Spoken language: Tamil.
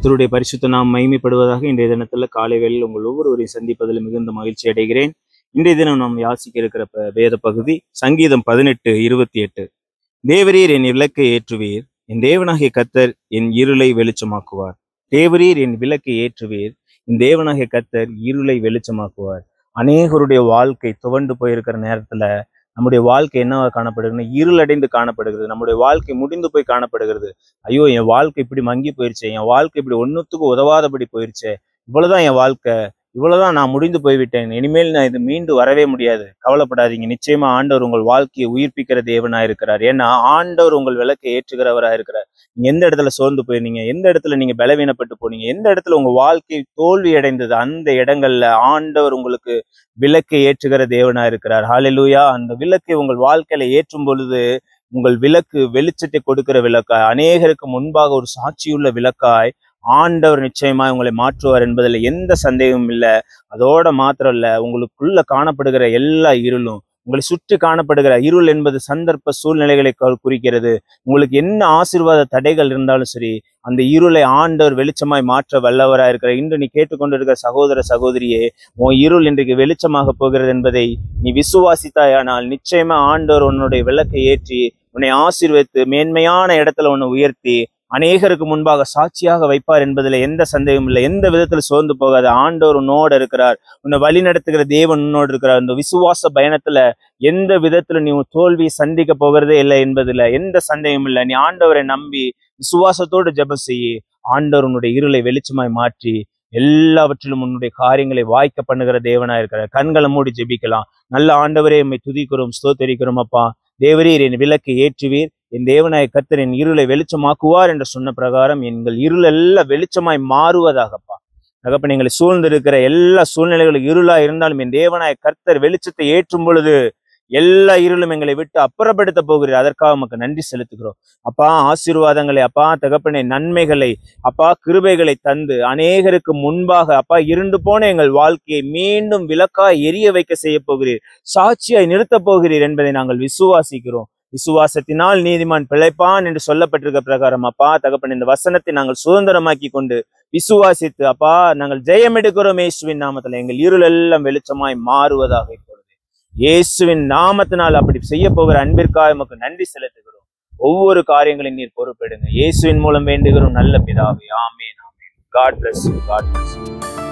கர்த்தருடைய பரிசுத்த நாம் மகிமைப்படுவதாக. இன்றைய தினத்துல காலை வேளையில் உங்கள் ஒவ்வொருவரையும் சந்திப்பதில் மிகுந்த மகிழ்ச்சி அடைகிறேன். இன்றைய தினம் நாம் யாசிக்க இருக்கிற வேத பகுதி சங்கீதம் 18:28. தேவரீர் என் விளக்கை ஏற்றுவீர், என் தேவனாகிய கர்த்தர் என் இருளை வெளிச்சமாக்குவார். தேவரீர் என் விளக்கை ஏற்றுவீர், என் தேவனாகிய கர்த்தர் இருளை வெளிச்சமாக்குவார். அநேகருடைய வாழ்க்கை துவண்டு போயிருக்கிற நேரத்துல நம்முடைய வாழ்க்கை என்னவா காணப்படுகிறது? இருளடைந்து காணப்படுகிறது. நம்முடைய வாழ்க்கை முடிந்து போய் காணப்படுகிறது. ஐயோ, என் வாழ்க்கை இப்படி மங்கி போயிருச்சு, என் வாழ்க்கை இப்படி ஒன்னுத்துக்கு உதவாதபடி போயிருச்சு, இவ்வளவுதான் என் வாழ்க்கை, இவ்வளவுதான், நான் முடிந்து போய்விட்டேன், இனிமேல் நான் இது மீண்டு வரவே முடியாது. கவலைப்படாதீங்க, நிச்சயமா ஆண்டவர் உங்கள் வாழ்க்கையை உயிர்ப்பிக்கிற தேவனா இருக்கிறார். ஏன்னா ஆண்டவர் உங்கள் விளக்கை ஏற்றுகிறவரா இருக்கிறார். நீங்க எந்த இடத்துல சோர்ந்து போயிருந்தீங்க, எந்த இடத்துல நீங்க பலவீனப்பட்டு போனீங்க, எந்த இடத்துல உங்க வாழ்க்கை தோல்வி அடைந்தது, அந்த இடங்கள்ல ஆண்டவர் உங்களுக்கு விளக்கை ஏற்றுகிற தேவனா இருக்கிறார். ஹல்லேலூயா. அந்த விளக்கை உங்கள் வாழ்க்கையில ஏற்றும் பொழுது உங்கள் விளக்கு வெளிச்சத்தை கொடுக்கிற விளக்காய், அநேகருக்கு முன்பாக ஒரு சாட்சியுள்ள விளக்காய் ஆண்டவர் நிச்சயமாய் உங்களை மாற்றுவார் என்பதில் எந்த சந்தேகமும் இல்லை. அதோட மாத்திரம் இல்ல, உங்களுக்குள்ள காணப்படுகிற எல்லா இருளும், உங்களை சுற்றி காணப்படுகிற இருள் என்பது சந்தர்ப்ப சூழ்நிலைகளை குறிக்கிறது. உங்களுக்கு என்ன ஆசீர்வாத தடைகள் இருந்தாலும் சரி, அந்த இருளை ஆண்டவர் வெளிச்சமாய் மாற்ற வல்லவராக இருக்கிற இன்று நீ கேட்டுக்கொண்டிருக்கிற சகோதர சகோதரியே, உன் இருள் இன்றைக்கு வெளிச்சமாக போகிறது என்பதை நீ விசுவாசித்தாயானால் நிச்சயமா ஆண்டவர் உன்னுடைய விளக்கை ஏற்றி உன்னை ஆசீர்வதித்து மேன்மையான இடத்துல உன்னை உயர்த்தி அநேகருக்கு முன்பாக சாட்சியாக வைப்பார் என்பதில் எந்த சந்தேகமும் இல்லை. எந்த விதத்துல சோர்ந்து போகாத, ஆண்டவர் உன்னோடு இருக்கிறார். உன்னை வழி நடத்துகிற தேவன் உன்னோடு இருக்கிறார். இந்த விசுவாச பயணத்துல எந்த விதத்துல நீ தோல்வியை சந்திக்க போகிறதே இல்லை என்பதுல எந்த சந்தேகமும் இல்லை. நீ ஆண்டவரை நம்பி விசுவாசத்தோடு ஜெபம் செய்யி ஆண்டவர் உன்னுடைய இருளை வெளிச்சமாய் மாற்றி எல்லாவற்றிலும் உன்னுடைய காரியங்களை வாய்க்க பண்ணுகிற தேவனா இருக்கிறார். கண்களை மூடி ஜெபிக்கலாம். நல்ல ஆண்டவரே, உம்மை துதிக்கிறோம், ஸ்தோத்தரிக்கிறோம். அப்பா, தேவரீர் என் விளக்கை ஏற்றுவீர், என் தேவனாய கர்த்தர் என் இருளை வெளிச்சமாக்குவார் என்று சொன்ன பிரகாரம் எங்கள் இருள் எல்லாம் வெளிச்சமாய் மாறுவதாகப்பா. தகப்பனே, எங்களை சூழ்ந்திருக்கிற எல்லா சூழ்நிலைகளும் இருளா இருந்தாலும் என் தேவனாய கர்த்தர் வெளிச்சத்தை ஏற்றும் பொழுது எல்லா இருளும் எங்களை விட்டு அப்புறப்படுத்த போகிறீர். அதற்காக நமக்கு நன்றி செலுத்துகிறோம். அப்பா, ஆசீர்வாதங்களை, அப்பா தகப்பனே, நன்மைகளை, அப்பா கிருபைகளை தந்து அநேகருக்கு முன்பாக அப்பா இருண்டு போன எங்கள் வாழ்க்கையை மீண்டும் விளக்காய் எரிய வைக்க செய்ய போகிறீர், சாட்சியாய் நிறுத்த போகிறீர் என்பதை நாங்கள் விசுவாசிக்கிறோம். விசுவாசத்தினால் நீதிமான் பிழைப்பான் என்று சொல்லப்பட்டிருக்க பிரகாரம் அப்பா தகப்பன், இந்த வசனத்தை நாங்கள் சுதந்திரமாக்கி கொண்டு விசுவாசித்து அப்பா நாங்கள் ஜெயம் எடுக்கிறோம். இயேசுவின் நாமத்துல எங்கள் இருள் எல்லாம் வெளிச்சமாய் மாறுவதாக இப்பொழுது இயேசுவின் நாமத்தினால் அப்படி செய்ய போகிற அன்பிற்காக நமக்கு நன்றி செலுத்துகிறோம். ஒவ்வொரு காரியங்களையும் நீர் பொறுப்பெடுங்க. இயேசுவின் மூலம் வேண்டுகிறோம் நல்ல பிதாவே. ஆமென், ஆமென். God bless you. God bless you.